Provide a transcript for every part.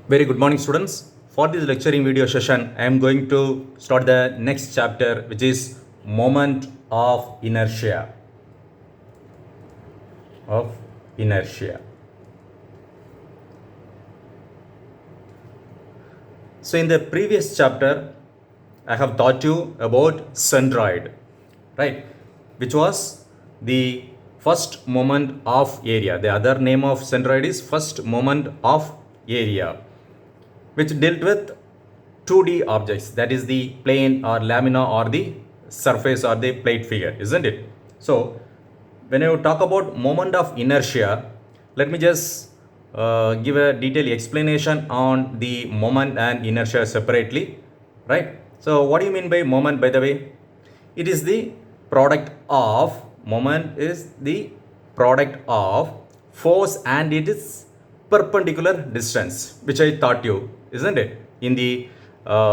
Very good morning, students. For this lecturing video session, I am going to start the next chapter, which is Moment of Inertia. Of inertia. So, in the previous chapter, I have taught you about centroid, right? Which was the first moment of area. The other name of centroid is first moment of area, which dealt with 2D objects, that is the plane or lamina or the surface or the plate figure, isn't it? So, when you talk about moment of inertia, let me just give a detailed explanation on the moment and inertia separately, right? So, what do you mean by moment, by the way? It is the product of, moment is the product of force and its perpendicular distance, which I taught you, isn't it, in the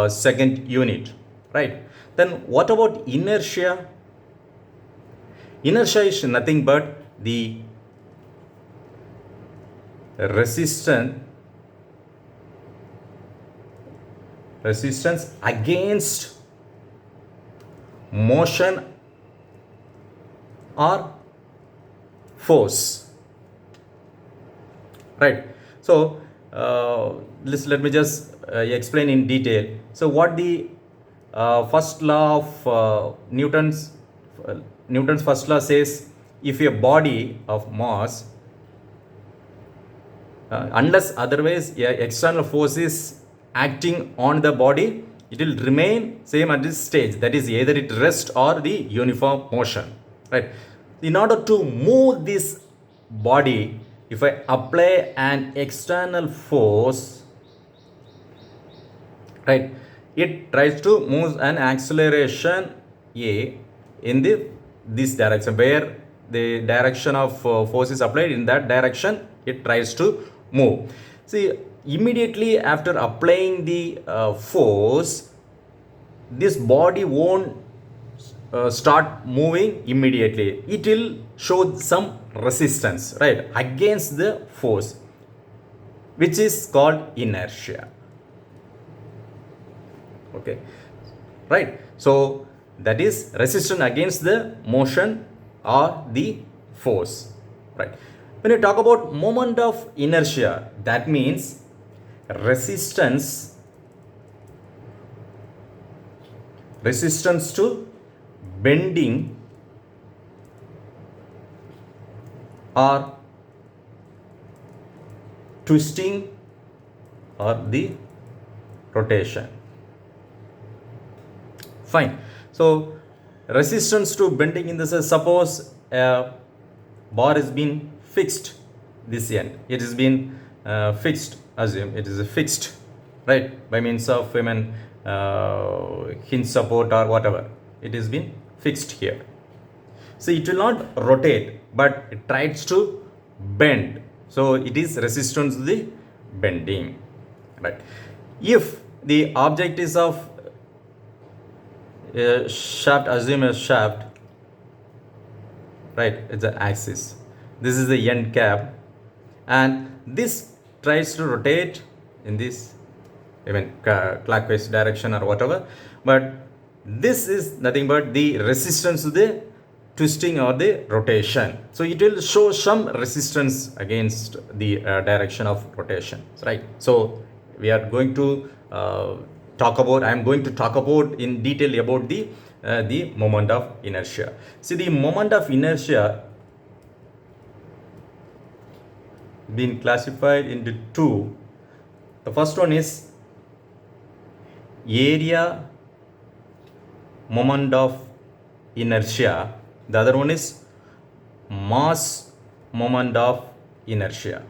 second unit, right? Then what about inertia? Inertia is nothing but the resistance against motion or force, right? So let me just explain in detail. So what the first law of Newton's first law says, if a body of mass, unless otherwise external force is acting on the body, it will remain same at this stage, that is either it rest or the uniform motion, right? In order to move this body, if I apply an external force, right, it tries to move an acceleration a in this direction, where the direction of force is applied, in that direction it tries to move. See, immediately after applying the force, this body won't start moving immediately. It will show some resistance, right, against the force, which is called inertia. Okay, right? So that is resistance against the motion or the force, right? When you talk about moment of inertia, that means resistance to bending or twisting or the rotation. Fine. So resistance to bending in this is, suppose a bar is being fixed this end. It has been fixed, assume it is fixed, right, by means of hinge support or whatever. It has been fixed here. So it will not rotate, but it tries to bend. So it is resistance to the bending, right? If the object is of a shaft, assume a shaft, right, it's the axis, this is the end cap, and this tries to rotate in this even clockwise direction or whatever, but this is nothing but the resistance to the twisting or the rotation. So it will show some resistance against the direction of rotation, right? So we are going to I am going to talk about in detail about the moment of inertia. See, the moment of inertia been classified into two. The first one is area moment of inertia. The other one is mass moment of inertia.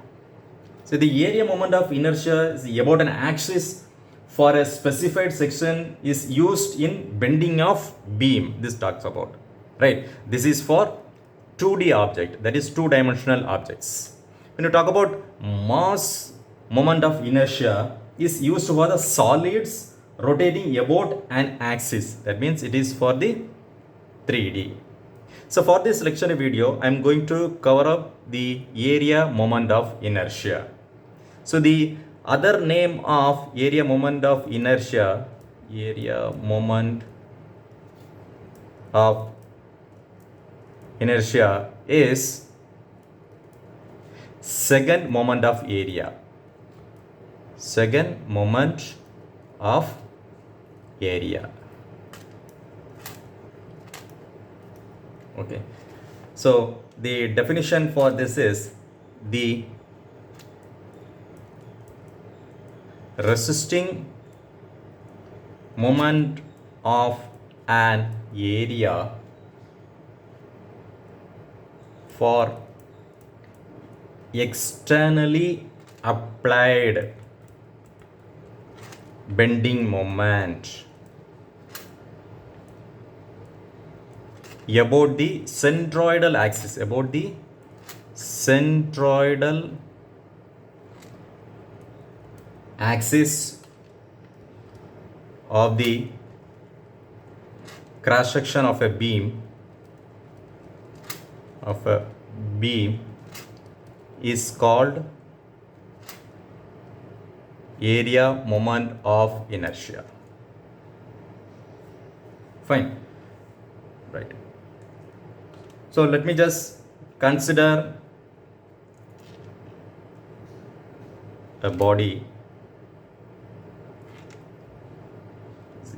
So the area moment of inertia is about an axis for a specified section is used in bending of beam. This talks about, right? This is for 2D object, that is two-dimensional objects. When you talk about mass moment of inertia, is used for the solids rotating about an axis. That means it is for the 3D. So for this lecture video, I am going to cover up the area moment of inertia. So the Other name of area moment of inertia, area moment of inertia is second moment of area. Second moment of area. Okay. So the definition for this is the resisting moment of an area for externally applied bending moment about the centroidal axis, about the centroidal axis of the cross section of a beam is called area moment of inertia. Fine. Right. So let me just consider a body,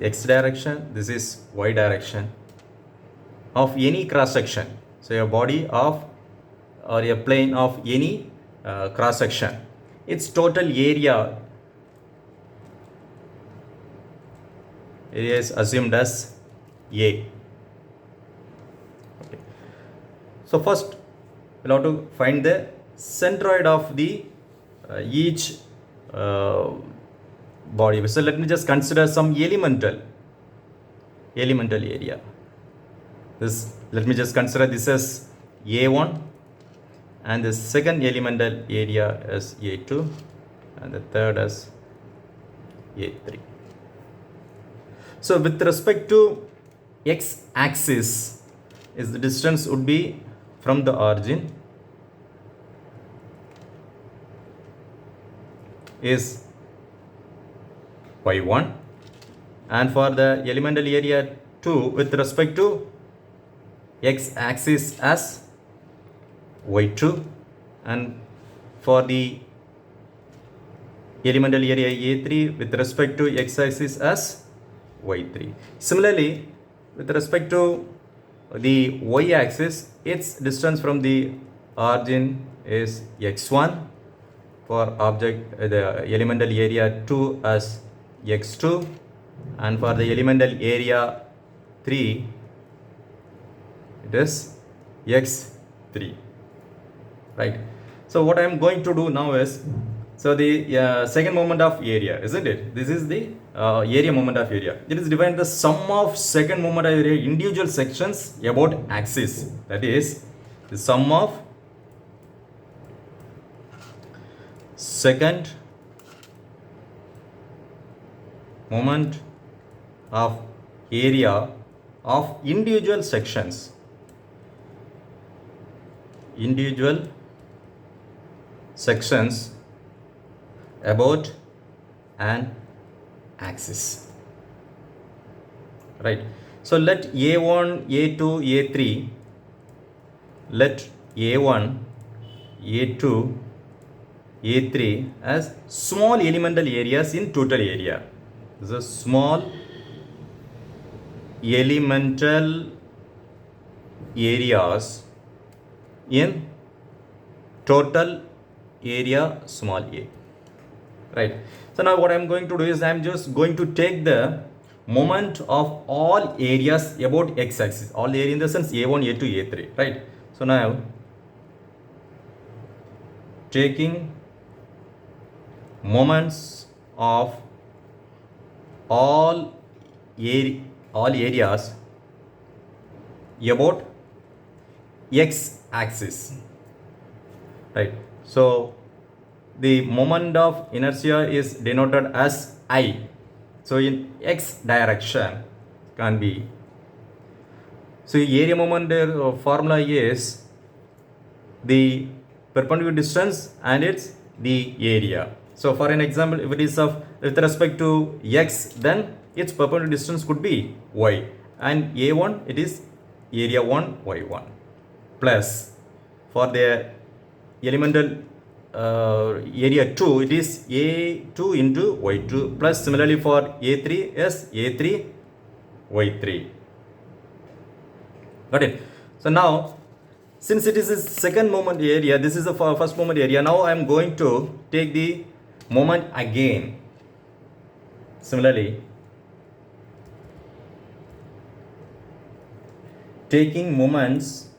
x direction, this is y direction, of any cross section. So a body of or a plane of any cross section, its total area is assumed as A. Okay. So first we'll have to find the centroid of the each body. So let me just consider some elemental area. Let me just consider this as A1, and the second elemental area as A2, and the third as A3. So with respect to x-axis, is the distance would be from the origin is y1, and for the elemental area 2 with respect to x-axis as y2, and for the elemental area A3 with respect to x-axis as y3. Similarly, with respect to the y-axis, its distance from the origin is x1, for object the elemental area 2 as x2, and for the elemental area 3 it is x3. Right. So what I am going to do now is, so the second moment of area, isn't it? This is the area moment of area. It is defined the sum of second moment of area individual sections about axis. That is the sum of second moment of area of individual sections. Individual sections about an axis. Right. So let A1, A2, A3, let A1, A2, A3 as small elemental areas in total area. This is small elemental areas in total area small a. Right. So now what I am going to do is I am just going to take the moment of all areas about x-axis. All area in the sense A1, A2, A3. Right. So now taking moments of all areas about x-axis. Right. So the moment of inertia is denoted as I. So in x direction can be. So area moment formula is the perpendicular distance and it's the area. So for an example, if it is of with respect to x, then its perpendicular distance could be y, and a1 it is area 1 y1 plus for the elemental area 2 it is a2 into y2 plus similarly for a3 is a3 y3. Got it? So now, since it is a second moment area, this is the first moment area. Now I am going to take the moment again. Similarly, taking moments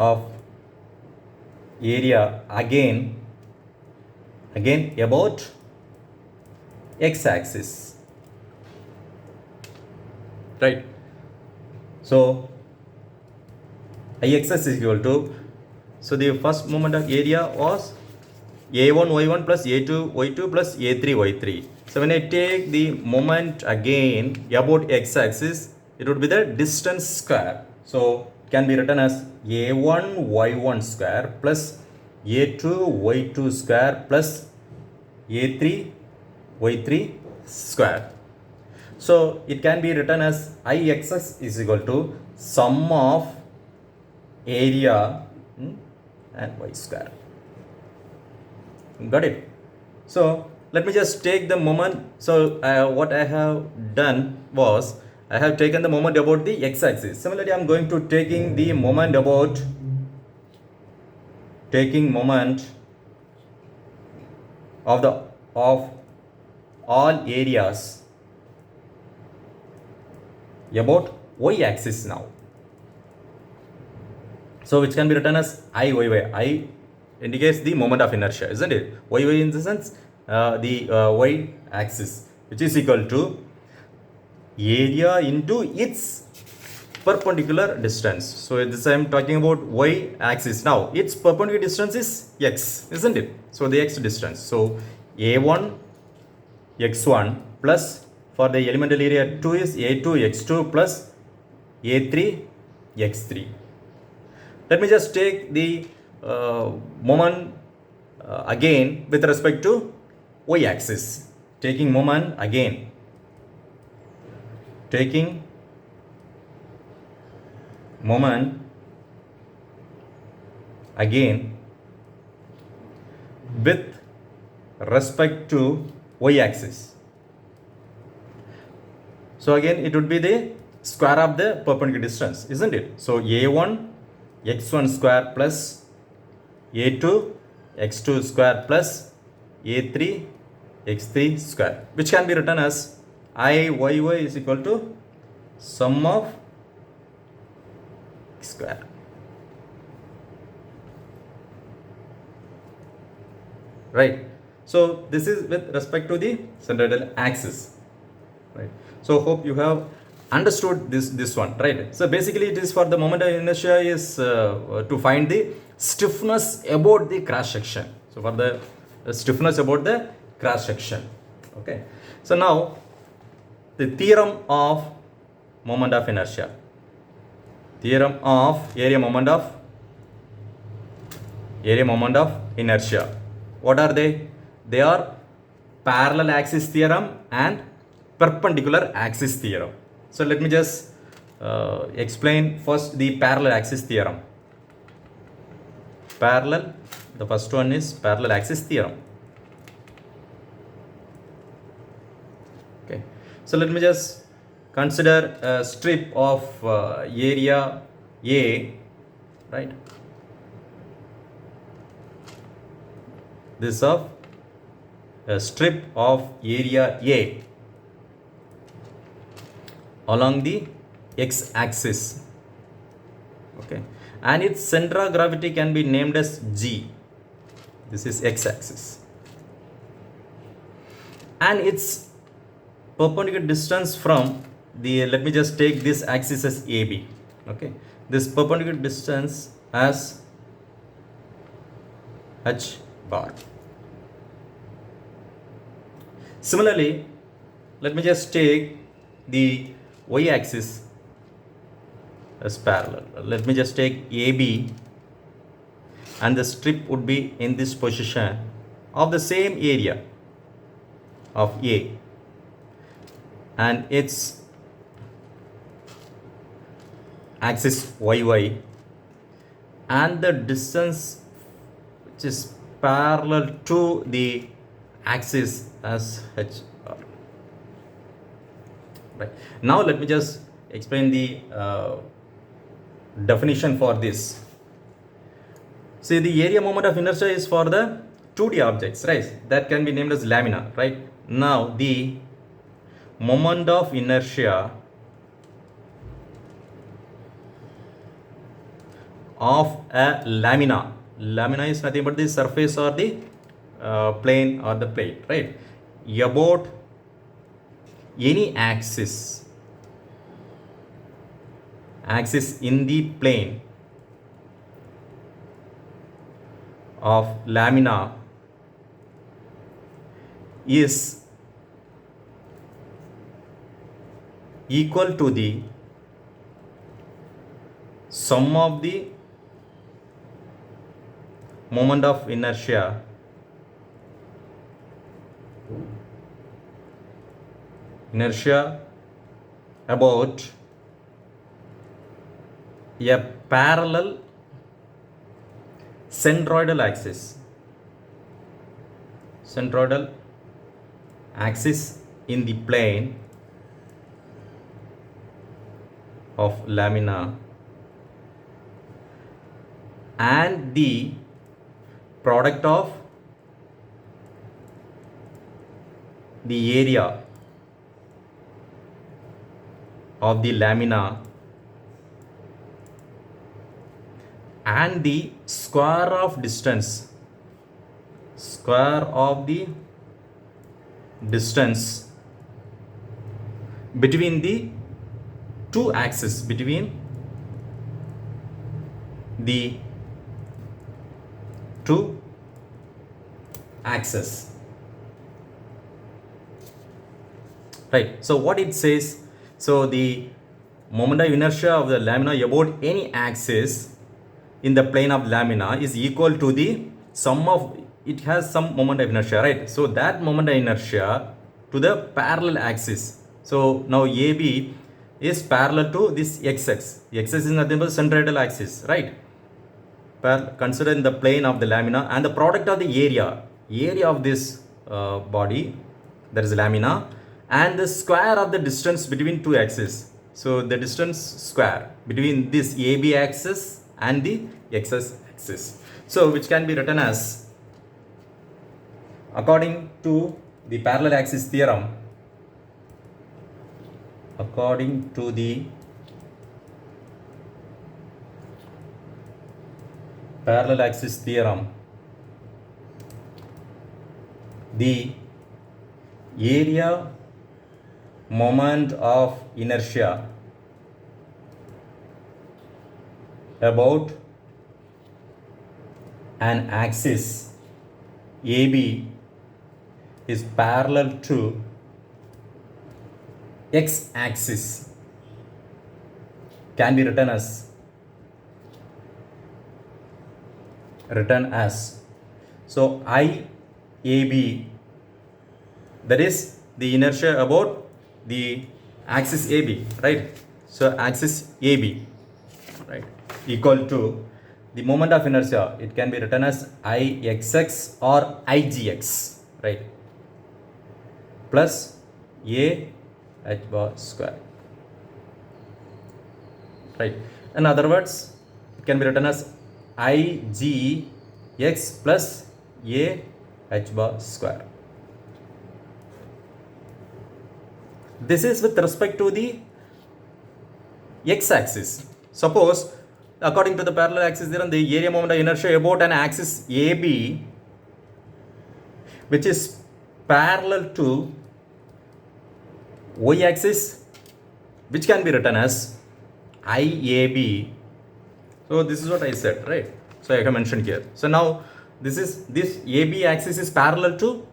of area again about x-axis, right? So Ix is equal to, so the first moment of area was a1 y1 plus a2 y2 plus a3 y3. So when I take the moment again about x-axis, it would be the distance square. So it can be written as a1 y1 square plus a2 y2 square plus a3 y3 square. So it can be written as Ix is equal to sum of area and y square. Got it? So let me just take the moment. So what I have done was I have taken the moment about the x-axis. Similarly, I am going to taking the moment about of all areas about y-axis now. So which can be written as Iyy. I indicates the moment of inertia, isn't it? Yy in the sense the y-axis, which is equal to area into its perpendicular distance. So this I am talking about y-axis. Now its perpendicular distance is x, isn't it? So the x distance. So a1 x1 plus for the elemental area 2 is a2 x2 plus a3 x3. Let me just take the moment again with respect to y-axis. Taking moment again. Taking moment again with respect to y-axis. So again it would be the square of the perpendicular distance, isn't it? So a1 x1 square plus a2 x2 square plus a3 x3 square, which can be written as Iyy is equal to sum of square. Right? So this is with respect to the centroidal axis. Right? So hope you have understood this one, right? So basically it is for the moment of inertia is to find the stiffness about the cross section. So for the stiffness about the cross section. Okay. So now the theorem of moment of inertia. Theorem of area moment of inertia. What are they? They are parallel axis theorem and perpendicular axis theorem. So let me just explain first the parallel axis theorem. The first one is parallel axis theorem. Okay. So let me just consider a strip of area A, right? This of a strip of area A along the x-axis, okay, and its center of gravity can be named as G. This is x-axis, and its perpendicular distance from the, let me just take this axis as AB, okay, this perpendicular distance as h bar. Similarly, let me just take the y-axis as parallel. Let me just take AB and the strip would be in this position of the same area of A, and its axis YY, and the distance which is parallel to the axis as HR. Right. Now let me just explain the definition for this. See, the area moment of inertia is for the 2D objects, right? That can be named as lamina, right? Now the moment of inertia of a lamina. Lamina is nothing but the surface or the plane or the plate, right? About any axis in the plane of lamina is equal to the sum of the moment of inertia about a parallel centroidal axis in the plane of lamina, and the product of the area of the lamina and the square of the distance between the two axes, between the two axes. Right. So what it says, so the moment of inertia of the lamina about any axis in the plane of lamina is equal to the sum of, it has some moment of inertia, right? So that moment of inertia to the parallel axis. So now AB is parallel to this XX. XX is nothing but centroidal axis, right? Consider in the plane of the lamina, and the product of the area of this body, that is lamina, and the square of the distance between two axes. So the distance square between this AB axis and the XS axis. So which can be written as, according to the parallel axis theorem, the area moment of inertia about an axis AB is parallel to X axis can be written as so IAB, that is the inertia about the axis AB, right? So axis AB, right, equal to the moment of inertia, it can be written as IXX or IGX, right, plus A h bar square, right? In other words, it can be written as IGX plus A h bar square. This is with respect to the x-axis. Suppose, according to the parallel axis theorem, the area moment of inertia about an axis AB which is parallel to y-axis, which can be written as IAB. So this is what I said, right? So I have mentioned here. So now this AB axis is parallel to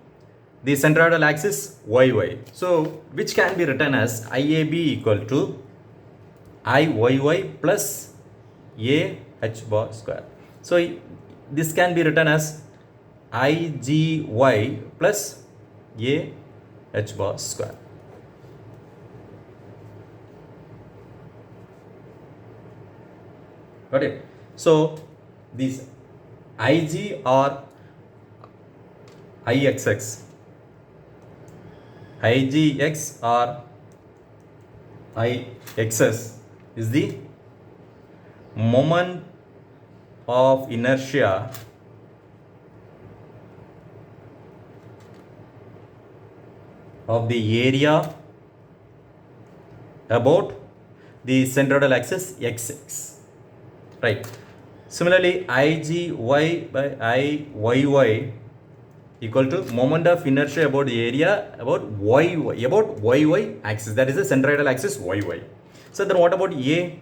the centroidal axis YY. So which can be written as IAB equal to IYY plus A h bar square. So this can be written as IGY plus A H bar square. Got it? So these IG or IXX, IGX or IXS is the moment of inertia of the area about the centroidal axis XX, right? Similarly, IGY by IYY equal to moment of inertia about the area about YY axis, that is the centroidal axis YY. So then what about A?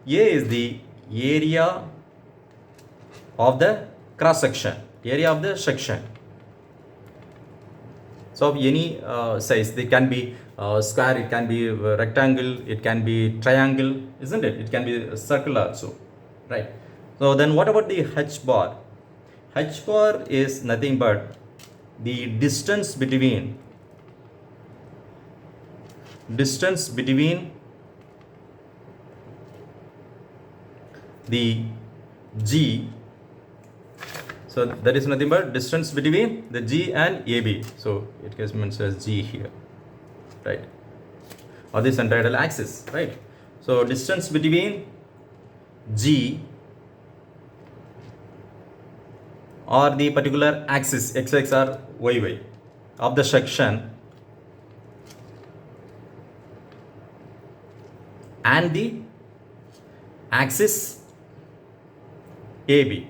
A is the area of the cross section, area of the section. So of any size, it can be square, it can be rectangle, it can be triangle, isn't it? It can be a circle also, right? So then what about the H bar? H bar is nothing but the distance between the G. So that is nothing but distance between the G and AB. So it gets mentioned as G here, right? Or the centroidal axis, right? So distance between G or the particular axis XX or YY of the section and the axis AB.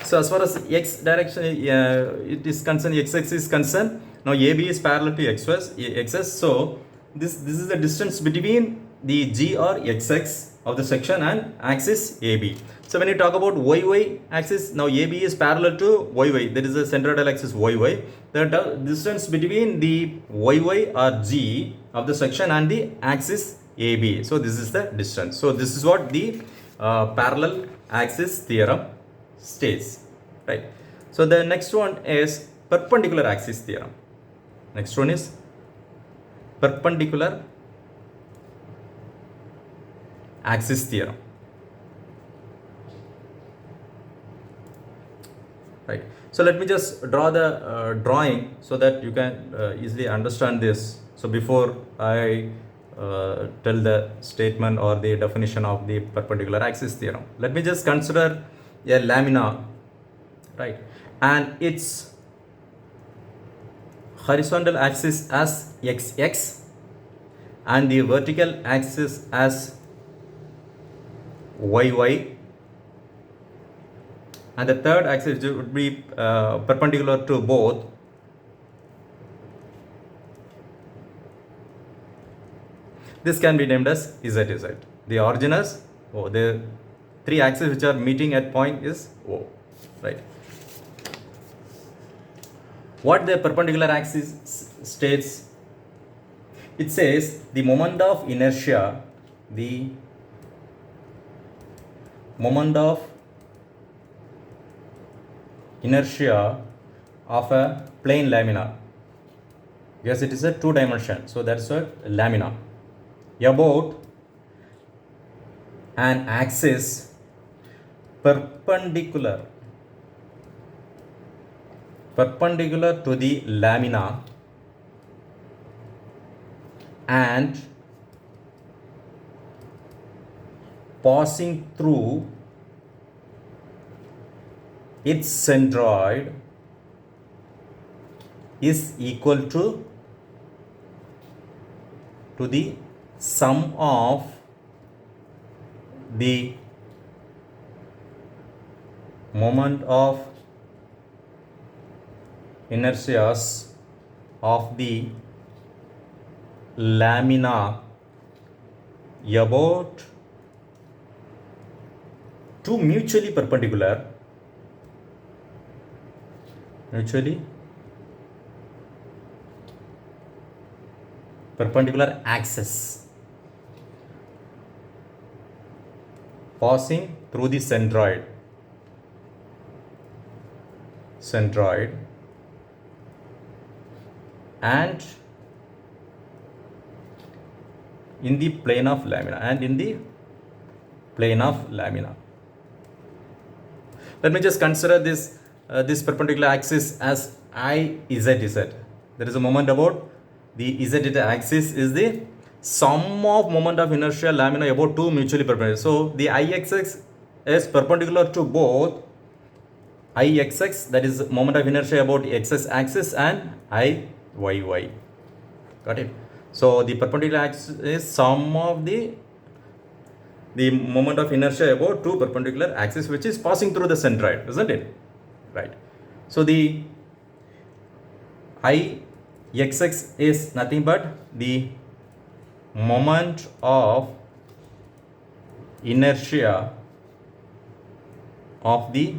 So as far as X direction it is concerned, XX is concerned, now AB is parallel to XS. So this is the distance between the G or XX of the section and axis AB. So when you talk about YY axis, now AB is parallel to YY, that is the centroidal axis YY. The distance between the YY or G of the section and the axis AB. So this is the distance. So this is what the parallel axis theorem states, right? So the next one is perpendicular axis theorem. Next one is perpendicular axis theorem, right? So let me just draw the drawing so that you can easily understand this. So before I tell the statement or the definition of the perpendicular axis theorem, let me just consider a lamina, right? And its horizontal axis as XX and the vertical axis as YY, and the third axis would be perpendicular to both. This can be named as ZZ. The origin is O. The three axes which are meeting at point is O, right? What the perpendicular axis states? It says the moment of inertia, the moment of inertia of a plane lamina, because it is a two dimension, so that's a lamina, about an axis perpendicular to the lamina and passing through its centroid is equal to the sum of the moment of inertias of the lamina about two mutually perpendicular axes passing through the centroid centroid and in the plane of lamina Let me just consider this perpendicular axis as IZZ. There is a moment about the ZZ axis is the sum of moment of inertia lamina about two mutually perpendicular. So the IXX is perpendicular to both IXX, that is moment of inertia about XS axis, and IYY. Got it? So the perpendicular axis is sum of the moment of inertia about two perpendicular axes which is passing through the centroid, isn't it? Right. So the IXX is nothing but the moment of inertia of the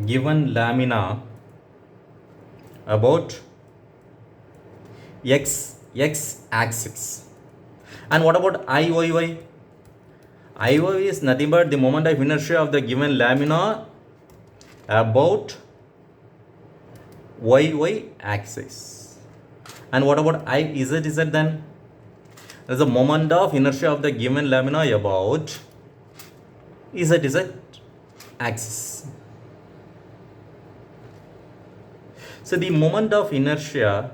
given lamina about x axis. And what about IYY? IYY is nothing but the moment of inertia of the given lamina about YY axis. And what about IZZ then? There is a moment of inertia of the given lamina about ZZ axis. So the moment of inertia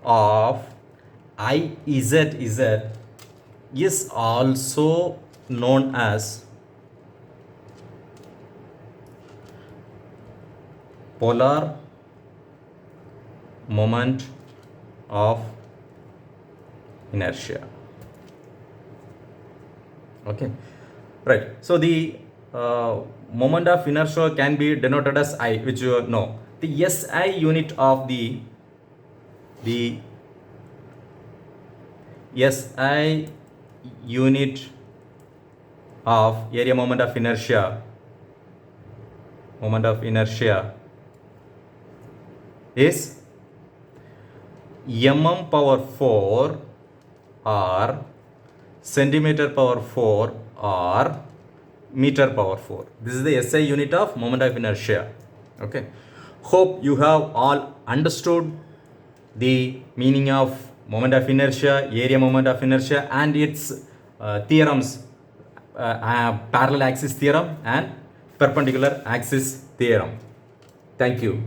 of IZZ is also known as polar moment of inertia. Okay, right. So the moment of inertia can be denoted as I, which you know. The SI unit of the SI unit of area moment of inertia is mm power 4 or centimeter power 4 or meter power 4. This is the SI unit of moment of inertia. Okay. Hope you have all understood the meaning of moment of inertia, area moment of inertia, and its theorems, parallel axis theorem and perpendicular axis theorem. Thank you.